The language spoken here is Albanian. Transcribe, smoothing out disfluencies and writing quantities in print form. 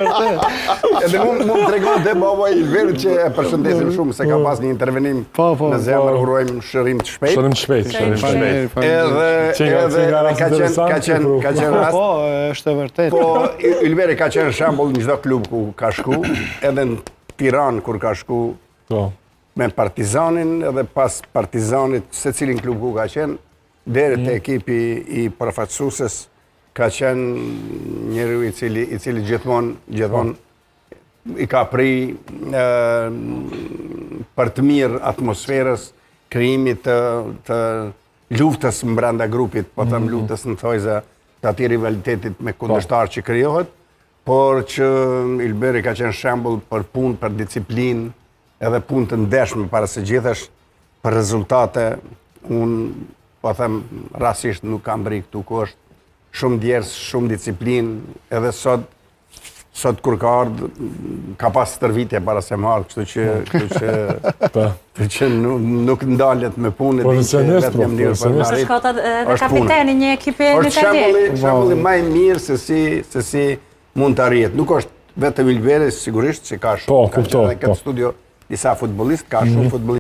Edhe mu më tregon dhe baba Ilverit që e përshëndesim shumë se ka pas një intervenim në zemër, urojmë shërim të shpejt. Shërim të shpejt. Edhe ka qenë rast. Po, është e vërtet. Po, Ilveri ka qenë shembull në çdo klub ku ka shku, edhe në Tiranë kur ka shku me Partizanin, edhe pas Partizanit, se cilin klub ku ka qenë, deri te ekipi i përfaqësuesës ka qenë njeriu i cili gjithmonë i ka pri për të mirë atmosferës, krijimit të luftës brenda grupit, po them luftës në thojza të atij rivalitetit me kundërshtar që krijohet, por që Ilberi ka qenë shembull për punë, për disiplinë, edhe punë të ndershme para së gjithësh, për rezultate. Unë po them rastisht nuk kam bri këtu ku është shumë djerës, shumë disiplinë, edhe sot kur ka ardhë, ka pas tërvitje para se më ardhë, kështu që nuk ndalet me punë. Profesionist, është kota edhe kapiteni një ekipi në Itali. Është shembulli më i mirë se si mund të arrihet. Nuk është vetëm Ilveri, sigurisht që ka shumë. Ka këtë studio disa futbollistë, ka shumë futbollistë.